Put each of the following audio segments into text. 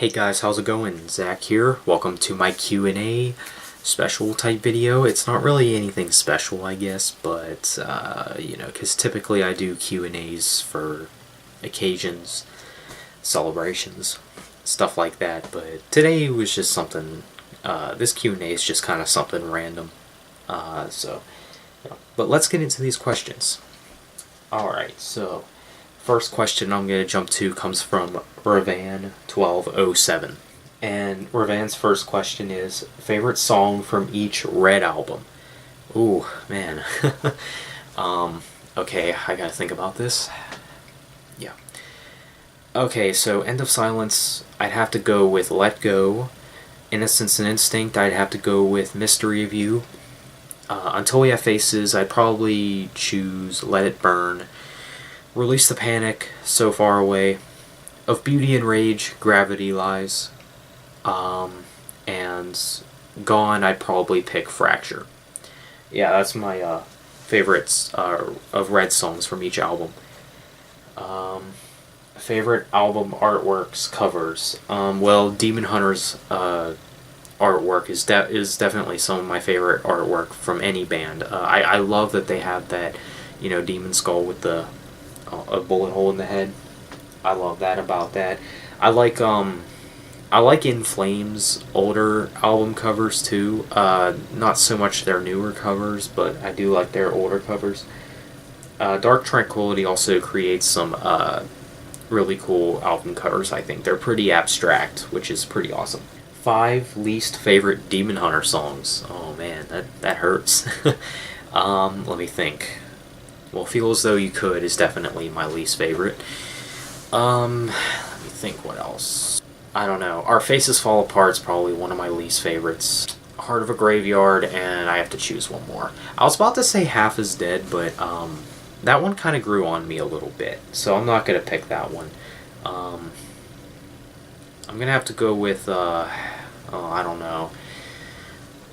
Hey guys, how's it going? Zach here. Welcome to my Q&A special type video. It's not really anything special, I guess, but, because typically I do Q&As for occasions, celebrations, stuff like that, but today was just something, this Q&A is just kind of something random, but let's get into these questions. Alright, so first question I'm going to jump to comes from Ravan1207. And Ravan's first question is, favorite song from each Red album? Ooh, man. Okay, I gotta think about this. Yeah. Okay, so End of Silence, I'd have to go with Let Go. Innocence and Instinct, I'd have to go with Mystery of You. Until We Have Faces, I'd probably choose Let It Burn. Release the Panic, So Far Away. Of Beauty and Rage, Gravity Lies. And Gone, I'd probably pick Fracture. Yeah, that's my favorites of Red songs from each album. Favorite album artworks, covers. Well, Demon Hunter's artwork is definitely some of my favorite artwork from any band. I love that they have that, demon skull with the a bullet hole in the head. I love that about that. I like In Flames' older album covers too. Not so much their newer covers, but I do like their older covers. Dark Tranquillity also creates some really cool album covers, I think. They're pretty abstract, which is pretty awesome. 5 least favorite Demon Hunter songs. Oh man, that hurts. Let me think. Well, Feel As Though You Could is definitely my least favorite. Let me think what else. I don't know. Our Faces Fall Apart is probably one of my least favorites. Heart of a Graveyard, and I have to choose one more. I was about to say Half Is Dead, but that one kind of grew on me a little bit, so I'm not going to pick that one. I'm going to have to go with, I don't know.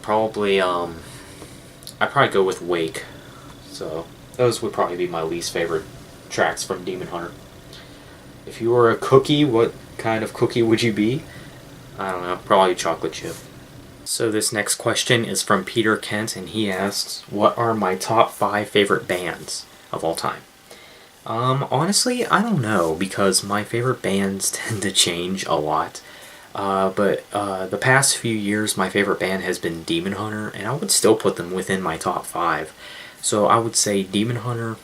Probably, I'd probably go with Wake. So, those would probably be my least favorite tracks from Demon Hunter. If you were a cookie, what kind of cookie would you be? I don't know, probably chocolate chip. So this next question is from Peter Kent, and he asks, what are my top 5 favorite bands of all time? Honestly, I don't know, because my favorite bands tend to change a lot. But the past few years, my favorite band has been Demon Hunter, and I would still put them within my top 5. So I would say Demon Hunter,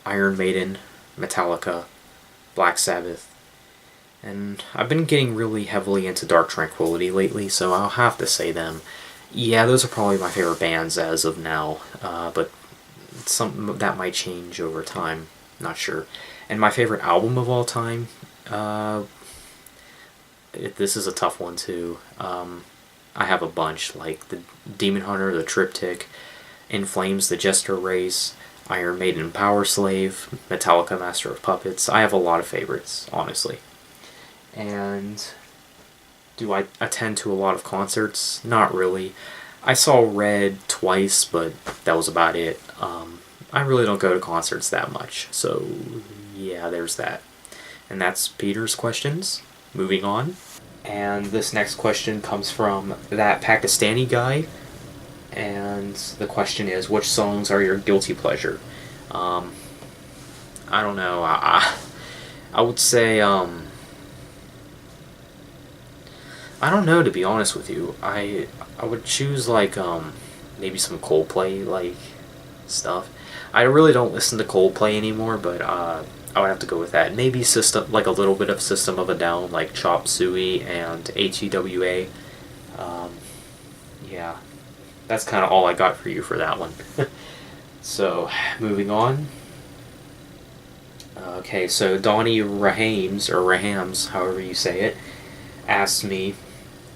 Iron Maiden, Metallica, Black Sabbath, and I've been getting really heavily into Dark Tranquillity lately, so I'll have to say them. Yeah, those are probably my favorite bands as of now, but something that might change over time, not sure. And my favorite album of all time, this is a tough one too. I have a bunch, like the Demon Hunter, the Triptych, In Flames, the Jester Race, Iron Maiden, Power Slave, Metallica, Master of Puppets. I have a lot of favorites, honestly. And do I attend to a lot of concerts? Not really. I saw Red twice, but that was about it. I really don't go to concerts that much. So, yeah, there's that. And that's Peter's questions. Moving on. And this next question comes from That Pakistani Guy. And the question is, which songs are your guilty pleasure? I don't know. I would say, I don't know, to be honest with you. I would choose, like, maybe some Coldplay, like, stuff. I really don't listen to Coldplay anymore, but, I would have to go with that. Maybe like a little bit of System of a Down, like Chop Suey and HEWA. Yeah. That's kind of all I got for you for that one. So, moving on. Okay, so Donnie Rahams, or Rahams, however you say it, asks me,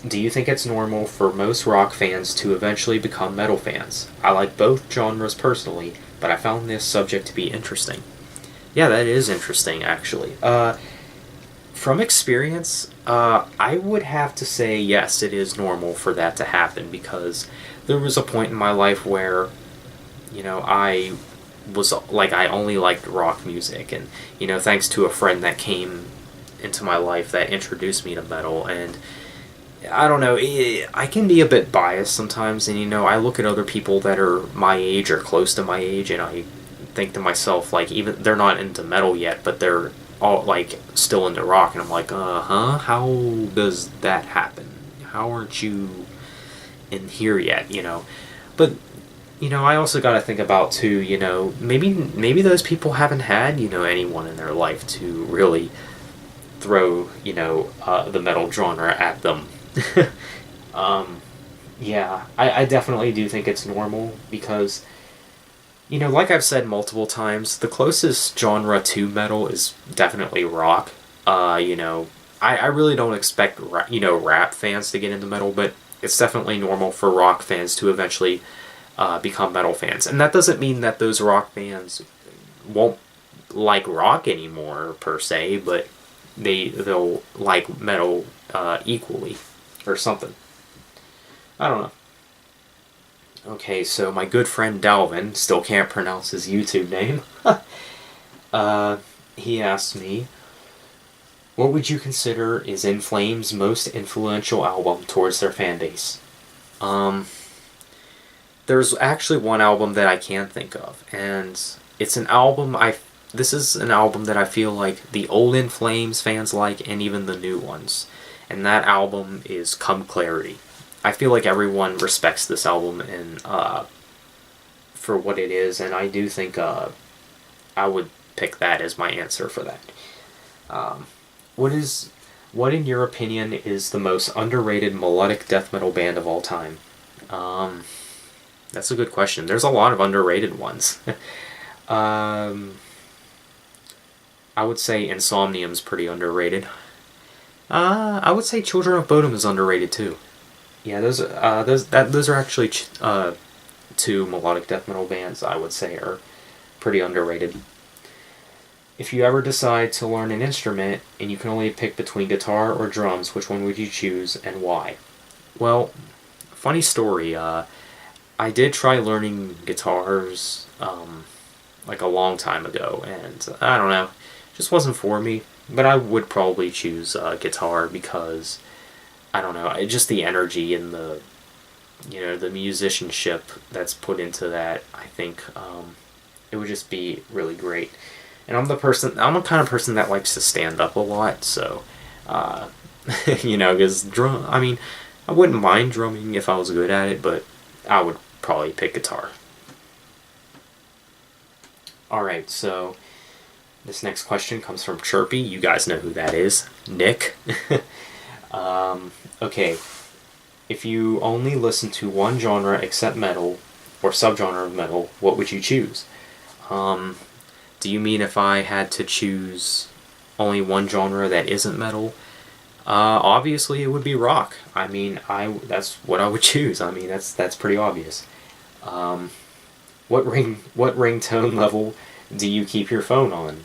do you think it's normal for most rock fans to eventually become metal fans? I like both genres personally, but I found this subject to be interesting. Yeah, that is interesting, actually. From experience, I would have to say yes, it is normal for that to happen, because there was a point in my life where, I was like, I only liked rock music, and thanks to a friend that came into my life that introduced me to metal, and I don't know, I can be a bit biased sometimes, and I look at other people that are my age or close to my age, and I think to myself, like, even they're not into metal yet, but they're all like still into rock, and I'm like, how does that happen? How aren't you in here yet? But I also got to think about too, maybe those people haven't had anyone in their life to really throw the metal genre at them. Yeah, I definitely do think it's normal because, like I've said multiple times, the closest genre to metal is definitely rock. I really don't expect, rap fans to get into metal, but it's definitely normal for rock fans to eventually become metal fans. And that doesn't mean that those rock fans won't like rock anymore, per se, but they'll like metal equally or something. I don't know. Okay, so my good friend Dalvin, still can't pronounce his YouTube name, he asked me, what would you consider is In Flames' most influential album towards their fan base? There's actually one album that I can think of, and it's an album this is an album that I feel like the old In Flames fans like, and even the new ones. And that album is Come Clarity. I feel like everyone respects this album and for what it is, and I do think I would pick that as my answer for that. What in your opinion is the most underrated melodic death metal band of all time? That's a good question. There's a lot of underrated ones. I would say Insomnium's pretty underrated. I would say Children of Bodom is underrated too. Yeah, those are actually two melodic death metal bands I would say are pretty underrated. If you ever decide to learn an instrument and you can only pick between guitar or drums, which one would you choose and why? Well, funny story. I did try learning guitars like a long time ago, and I don't know, it just wasn't for me. But I would probably choose guitar because I don't know, just the energy and the the musicianship that's put into that. I think it would just be really great. And I'm a kind of person that likes to stand up a lot, so because I mean, I wouldn't mind drumming if I was good at it, but I would probably pick guitar. Alright, so this next question comes from Chirpy. You guys know who that is. Nick. Okay. If you only listen to one genre except metal, or subgenre of metal, what would you choose? Do you mean if I had to choose only one genre that isn't metal? Obviously it would be rock. I mean, that's what I would choose. I mean, that's pretty obvious. What ringtone level do you keep your phone on?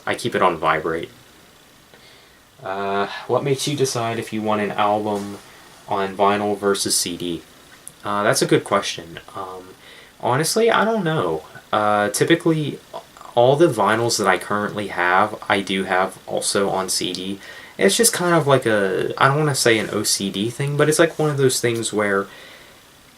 I keep it on vibrate. What makes you decide if you want an album on vinyl versus CD? That's a good question. Honestly, I don't know. Typically, all the vinyls that I currently have, I do have also on CD. It's just kind of like I don't want to say an OCD thing, but it's like one of those things where,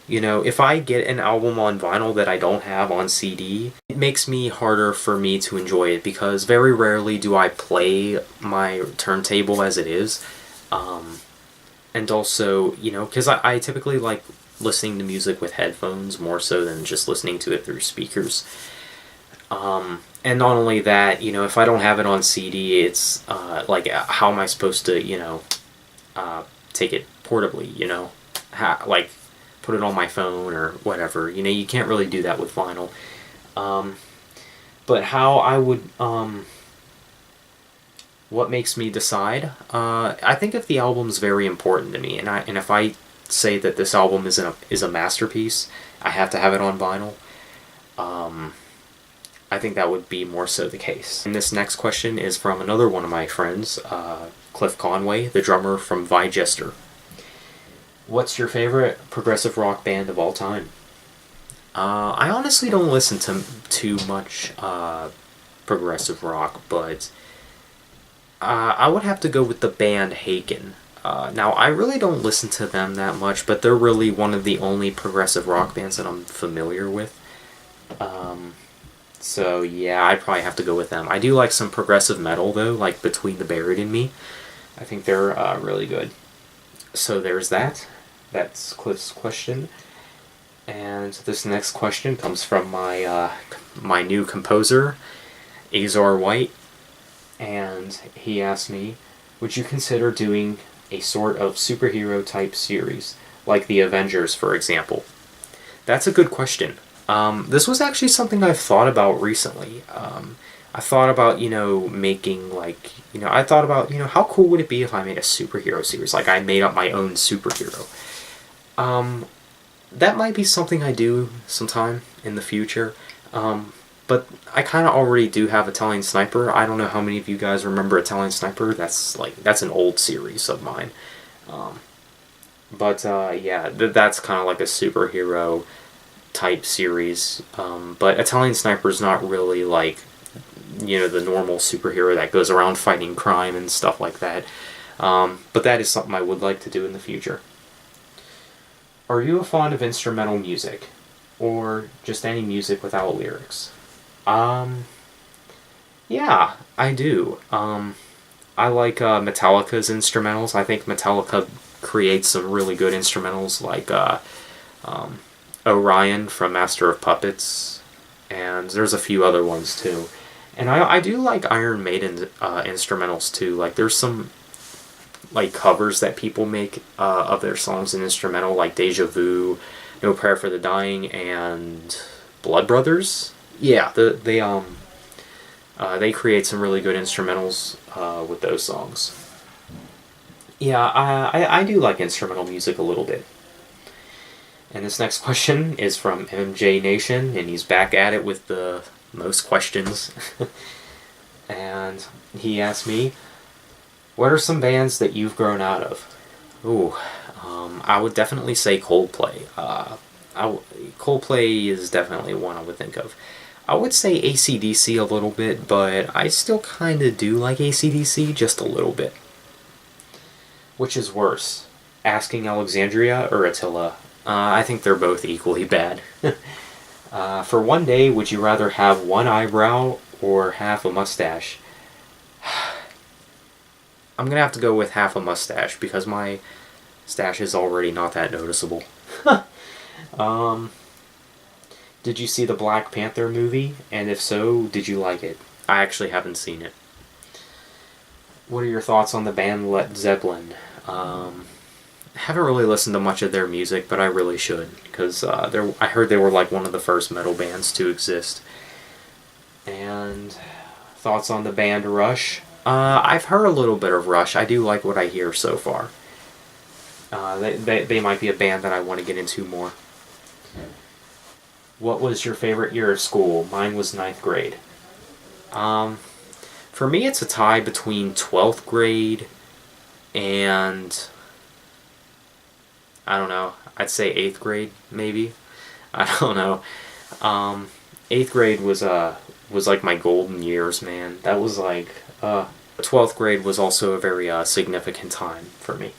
if I get an album on vinyl that I don't have on CD, it makes me harder for me to enjoy it because very rarely do I play my turntable as it is. And also, because I typically like listening to music with headphones more so than just listening to it through speakers. And not only that, if I don't have it on CD, it's like, how am I supposed to, take it portably, like put it on my phone or whatever. You can't really do that with vinyl. But how I would, what makes me decide? I think if the album's very important to me, and if I say that this album is a masterpiece, I have to have it on vinyl. I think that would be more so the case. And this next question is from another one of my friends, Cliff Conway, the drummer from Vigester. What's your favorite progressive rock band of all time? I honestly don't listen to too much progressive rock, but I would have to go with the band Haken. Now, I really don't listen to them that much, but they're really one of the only progressive rock bands that I'm familiar with. Um, so, yeah, I'd probably have to go with them. I do like some progressive metal, though, like Between the Buried and Me. I think they're really good. So, there's that. That's Cliff's question. And this next question comes from my new composer, Azar White. And he asked me, would you consider doing a sort of superhero type series, like the Avengers, for example? That's a good question. This was actually something I've thought about recently. I thought about, making like, I thought about, how cool would it be if I made a superhero series? Like I made up my own superhero. Um, that might be something I do sometime in the future. But I kind of already do have Italian Sniper. I don't know how many of you guys remember Italian Sniper. That's an old series of mine. Um, yeah, that's kind of like a superhero type series. But Italian Sniper is not really like the normal superhero that goes around fighting crime and stuff like that. But that is something I would like to do in the future. Are you a fan of instrumental music, or just any music without lyrics? Um, yeah, I do. I like Metallica's instrumentals. I think Metallica creates some really good instrumentals, like um, Orion from Master of Puppets, and there's a few other ones too. And I do like Iron Maiden instrumentals too. Like there's some like covers that people make of their songs in instrumental, like Deja Vu, No Prayer for the Dying, and Blood Brothers. Yeah, they create some really good instrumentals with those songs. Yeah, I do like instrumental music a little bit. And this next question is from MJ Nation, and he's back at it with the most questions. And he asked me, what are some bands that you've grown out of? Ooh, I would definitely say Coldplay. Coldplay is definitely one I would think of. I would say AC/DC a little bit, but I still kind of do like AC/DC just a little bit. Which is worse, Asking Alexandria or Attila? I think they're both equally bad. For one day, would you rather have one eyebrow or half a mustache? I'm gonna have to go with half a mustache because my stash is already not that noticeable. um, did you see the Black Panther movie? And if so, did you like it? I actually haven't seen it. What are your thoughts on the band Led Zeppelin? I haven't really listened to much of their music, but I really should because I heard they were like one of the first metal bands to exist. And thoughts on the band Rush? I've heard a little bit of Rush. I do like what I hear so far. They might be a band that I want to get into more. What was your favorite year of school? Mine was ninth grade. Um, for me, it's a tie between 12th grade and, I don't know, I'd say 8th grade, maybe. I don't know. 8th grade was like my golden years, man. That was like, 12th grade was also a very significant time for me.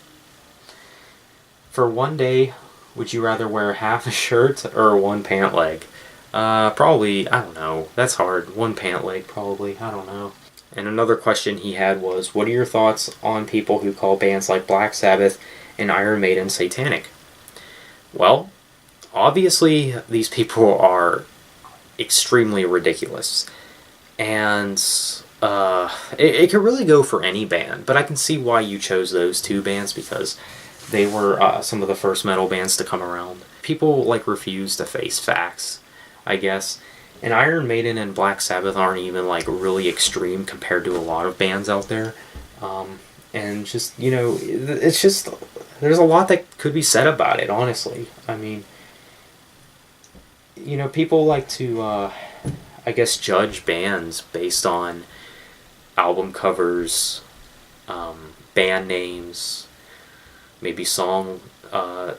For one day, would you rather wear half a shirt or one pant leg? Probably, I don't know. That's hard. One pant leg, probably. I don't know. And another question he had was, what are your thoughts on people who call bands like Black Sabbath and Iron Maiden satanic? Well, obviously, these people are extremely ridiculous. And it could really go for any band, but I can see why you chose those two bands because they were some of the first metal bands to come around. People like refuse to face facts, I guess. And Iron Maiden and Black Sabbath aren't even like really extreme compared to a lot of bands out there. And just, it's just, there's a lot that could be said about it, honestly. I mean, people like to, I guess, judge bands based on album covers, band names, maybe song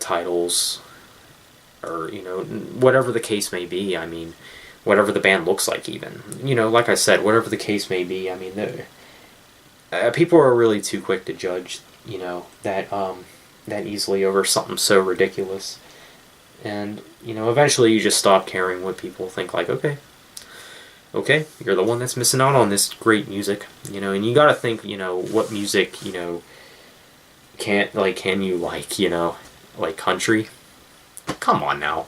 titles, or, whatever the case may be. I mean, whatever the band looks like even. Like I said, whatever the case may be, I mean, people are really too quick to judge, that easily over something so ridiculous. And, eventually you just stop caring what people think, like, okay, you're the one that's missing out on this great music, and you gotta think, what music, can you like country? Come on now.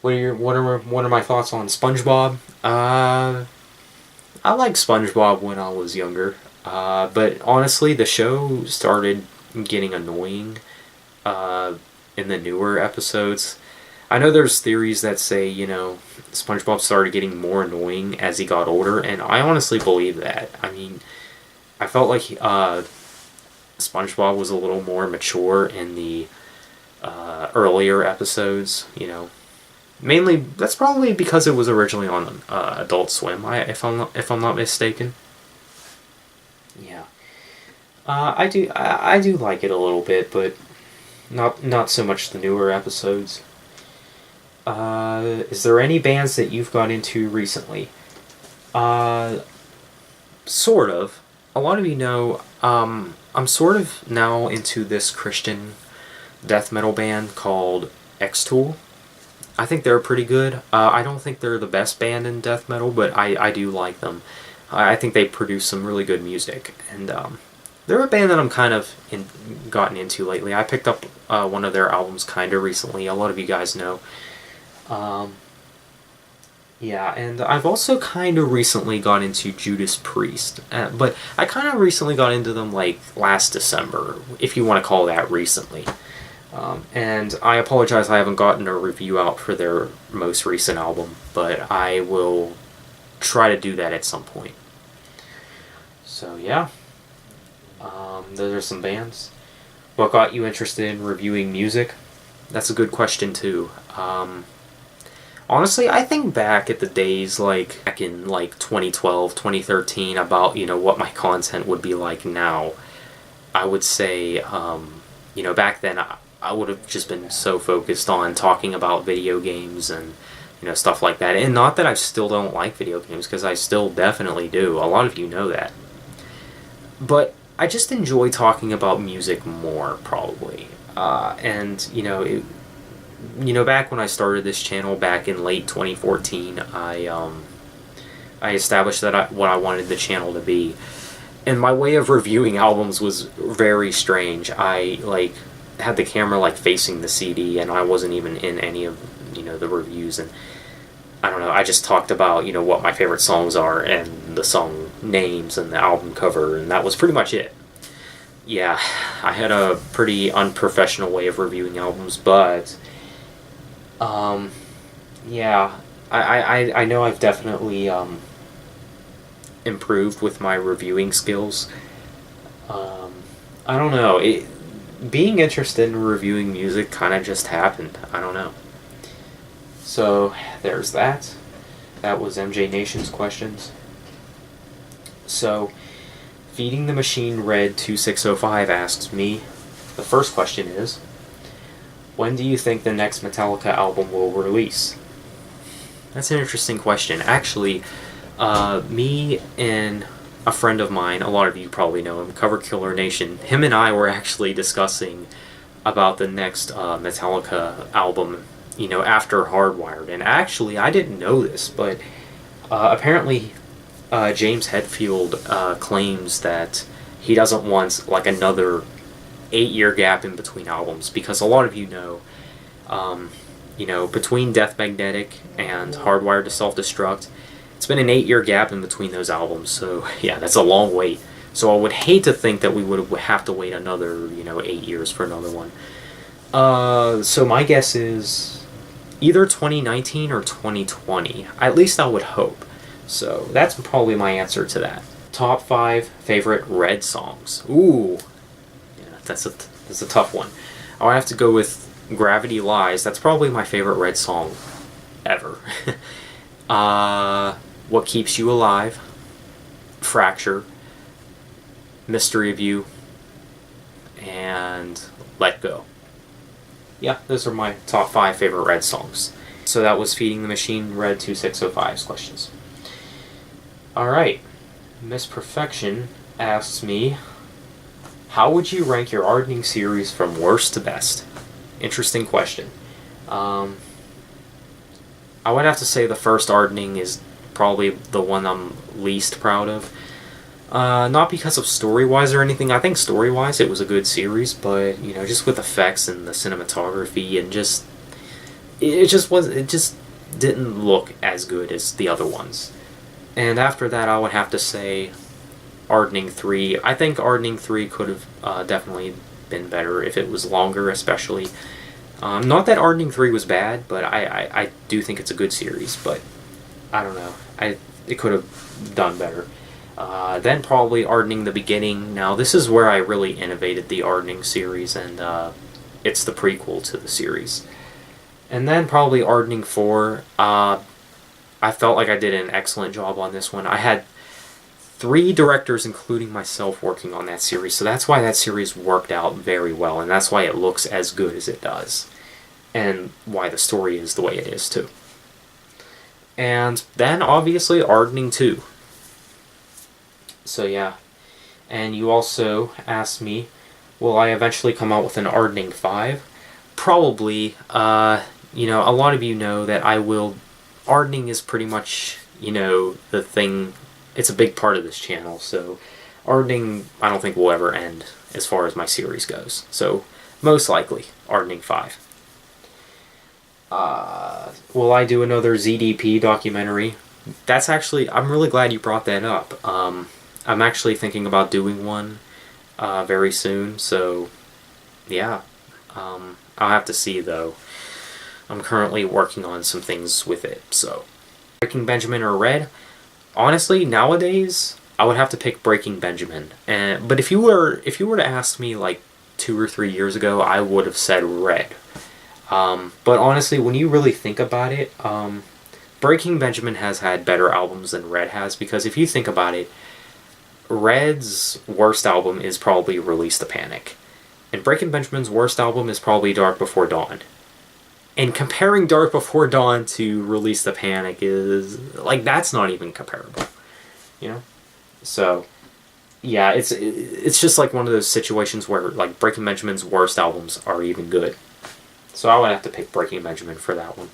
What are my thoughts on SpongeBob? I liked SpongeBob when I was younger, but honestly, the show started getting annoying in the newer episodes. I know there's theories that say, SpongeBob started getting more annoying as he got older, and I honestly believe that. I mean, I felt like SpongeBob was a little more mature in the earlier episodes, Mainly, that's probably because it was originally on Adult Swim, if I'm not mistaken. Yeah, I do like it a little bit, but not so much the newer episodes. Is there any bands that you've got into recently? Sort of. A lot of you know, I'm sort of now into this Christian death metal band called X-Tool. I think they're pretty good. I don't think they're the best band in death metal, but I do like them. I think they produce some really good music, and they're a band that I'm kind of gotten into lately. I picked up one of their albums kind of recently. A lot of you guys know. Yeah, and I've also kind of recently got into Judas Priest, but I kind of recently got into them like last December, if you want to call that recently. And I apologize I haven't gotten a review out for their most recent album, but I will try to do that at some point. So yeah, those are some bands. What got you interested in reviewing music? That's a good question too. Honestly, I think back at the days back in 2012, 2013 about, what my content would be like now. I would say, back then I would have just been so focused on talking about video games and, stuff like that. And not that I still don't like video games, because I still definitely do. A lot of you know that. But I just enjoy talking about music more, probably. Back when I started this channel back in late 2014, I established that what I wanted the channel to be. And my way of reviewing albums was very strange. I had the camera facing the CD, and I wasn't even in any of the reviews, and I don't know, I just talked about what my favorite songs are and the song names and the album cover, and that was pretty much it. Yeah, I had a pretty unprofessional way of reviewing albums, but yeah, I know I've definitely improved with my reviewing skills. I don't know, being interested in reviewing music kind of just happened. I don't know. So there's that. That was MJ Nation's questions. So Feeding the Machine Red 2605 asks me, the first question is, when do you think the next Metallica album will release? That's an interesting question. Actually, me and a friend of mine, a lot of you probably know him, Cover Killer Nation, him and I were actually discussing about the next Metallica album, after Hardwired. And actually, I didn't know this, but apparently James Hetfield claims that he doesn't want another 8-year gap in between albums, because a lot of you know, between Death Magnetic and Hardwired to Self-Destruct, it's been an 8-year gap in between those albums, so yeah, that's a long wait. So I would hate to think that we would have to wait another, 8 years for another one. So my guess is either 2019 or 2020. At least I would hope. So that's probably my answer to that. Top 5 favorite Red songs. Ooh, yeah, that's a tough one. I would have to go with Gravity Lies. That's probably my favorite Red song ever. What Keeps You Alive, Fracture, Mystery of You, and Let Go. Yeah, those are my top 5 favorite Red songs. So that was Feeding the Machine Red 2605's questions. Alright, Miss Perfection asks me, how would you rank your Ardening series from worst to best? Interesting question. Um, I would have to say the first Ardening is probably the one I'm least proud of. Not because of story-wise or anything. I think story-wise it was a good series, but just with effects and the cinematography and just it just didn't look as good as the other ones. And after that, I would have to say Ardening 3. I think Ardening 3 could have definitely been better if it was longer, especially. Not that Ardening 3 was bad, but I do think it's a good series, but I don't know. It could have done better. Then probably Ardening the Beginning. Now, this is where I really innovated the Ardening series, and it's the prequel to the series. And then probably Ardening 4. I felt like I did an excellent job on this one. I had 3 directors, including myself, working on that series, so that's why that series worked out very well, and that's why it looks as good as it does, and why the story is the way it is, too. And then, obviously, Ardening 2. So, yeah. And you also asked me, will I eventually come out with an Ardening 5? Probably. A lot of you know that I will... Ardening is pretty much, the thing... It's a big part of this channel, so... Ardening, I don't think will ever end as far as my series goes. So, most likely, Ardening 5. Will I do another ZDP documentary? That's actually... I'm really glad you brought that up. I'm actually thinking about doing one very soon, so... Yeah. I'll have to see, though. I'm currently working on some things with it, so... Breaking Benjamin or Red? Honestly, nowadays, I would have to pick Breaking Benjamin. But if you were to ask me, like, 2 or 3 years ago, I would have said Red. But honestly, when you really think about it, Breaking Benjamin has had better albums than Red has, because if you think about it, Red's worst album is probably Release the Panic. And Breaking Benjamin's worst album is probably Dark Before Dawn. And comparing Dark Before Dawn to Release the Panic is... like, that's not even comparable. So, yeah, it's just like one of those situations where, like, Breaking Benjamin's worst albums are even good. So I would have to pick Breaking Benjamin for that one.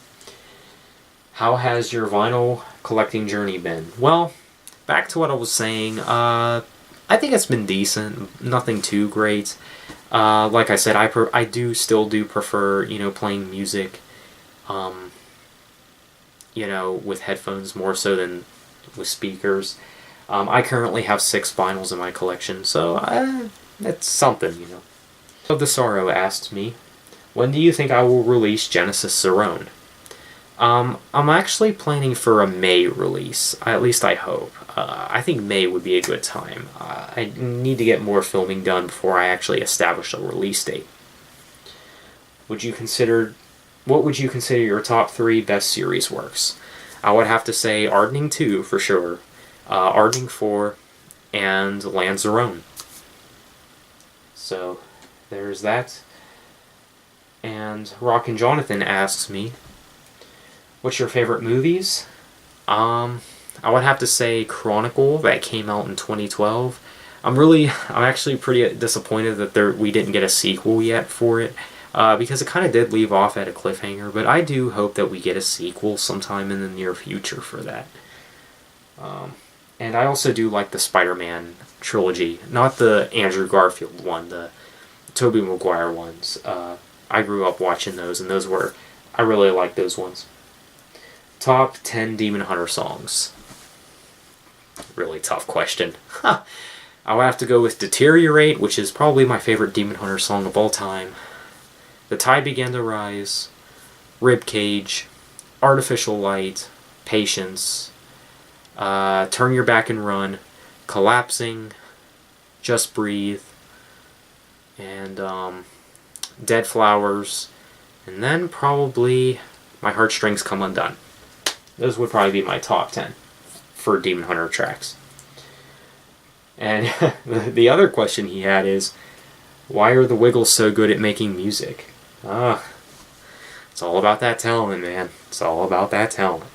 How has your vinyl collecting journey been? Well, back to what I was saying, I think it's been decent. Nothing too great. Like I said, I do still prefer, playing music, with headphones more so than with speakers. I currently have 6 vinyls in my collection, so that's something, So the Sorrow asked me, when do you think I will release Genesis Cerrone? I'm actually planning for a May release, at least I hope. I think May would be a good time. I need to get more filming done before I actually establish a release date. What would you consider your top 3 best series works? I would have to say Ardening 2 for sure, Ardening 4, and Lanzarote. So, there's that. And Rockin' Jonathan asks me, what's your favorite movies? I would have to say Chronicle, that came out in 2012. I'm actually pretty disappointed that we didn't get a sequel yet for it, because it kind of did leave off at a cliffhanger, but I do hope that we get a sequel sometime in the near future for that. And I also do like the Spider-Man trilogy, not the Andrew Garfield one, the Tobey Maguire ones. I grew up watching those, and I really like those ones. Top 10 Demon Hunter songs. Really tough question. I would have to go with Deteriorate, which is probably my favorite Demon Hunter song of all time. The Tide Began to Rise, Ribcage, Artificial Light, Patience, Turn Your Back and Run, Collapsing, Just Breathe, and Dead Flowers, and then probably My Heartstrings Come Undone. Those would probably be my top 10 for Demon Hunter tracks. And the other question he had is, why are the Wiggles so good at making music? It's all about that talent, man. It's all about that talent.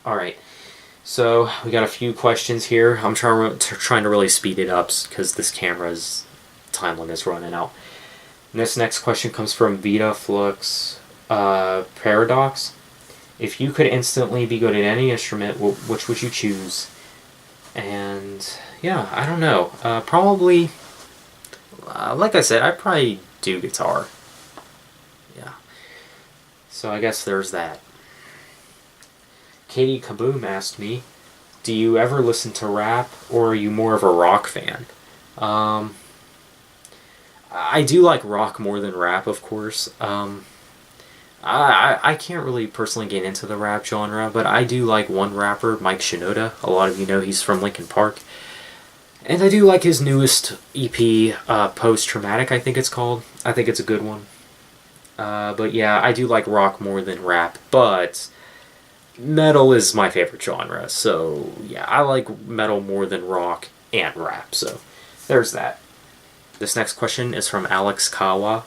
Alright, so we got a few questions here. I'm trying to really speed it up because this camera's time limit's running out. And this next question comes from Vita Flux Paradox. If you could instantly be good at any instrument, which would you choose? And yeah, I don't know. Probably, like I said, I'd probably do guitar. Yeah. So I guess there's that. Katie Kaboom asked me, do you ever listen to rap, or are you more of a rock fan? I do like rock more than rap, of course. I can't really personally get into the rap genre, but I do like one rapper, Mike Shinoda. A lot of you know he's from Linkin Park. And I do like his newest EP, Post Traumatic, I think it's called. I think it's a good one. But yeah, I do like rock more than rap, but metal is my favorite genre. So yeah, I like metal more than rock and rap, so there's that. This next question is from Alex Kawa.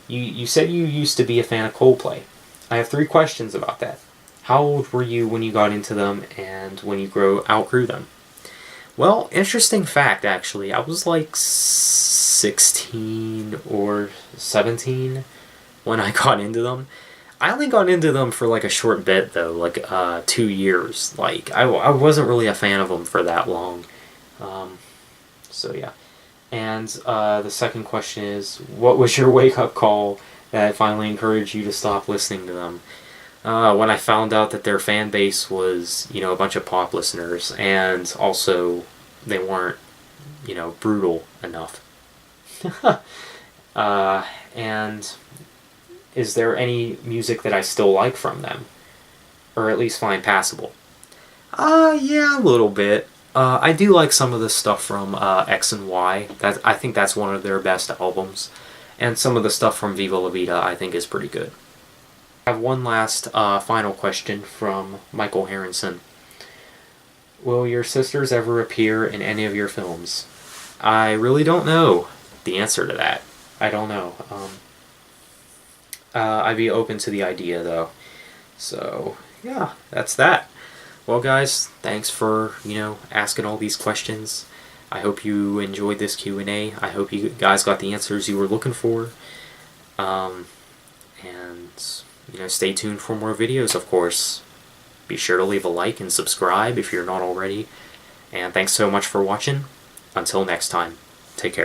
You said you used to be a fan of Coldplay. I have 3 questions about that. How old were you when you got into them, and when you outgrew them? Well, interesting fact, actually. I was like 16 or 17 when I got into them. I only got into them for like a short bit, though, like 2 years. Like, I wasn't really a fan of them for that long. So, yeah. And the second question is, what was your wake-up call that finally encouraged you to stop listening to them? When I found out that their fan base was, a bunch of pop listeners, and also they weren't, brutal enough. And is there any music that I still like from them? Or at least find passable? Yeah, a little bit. I do like some of the stuff from X and Y. I think that's one of their best albums. And some of the stuff from Viva La Vida I think is pretty good. I have one last final question from Michael Harrison. Will your sisters ever appear in any of your films? I really don't know the answer to that. I don't know. I'd be open to the idea, though. So, yeah, that's that. Well, guys, thanks for, asking all these questions. I hope you enjoyed this Q&A. I hope you guys got the answers you were looking for. And, stay tuned for more videos, of course. Be sure to leave a like and subscribe if you're not already. And thanks so much for watching. Until next time, take care.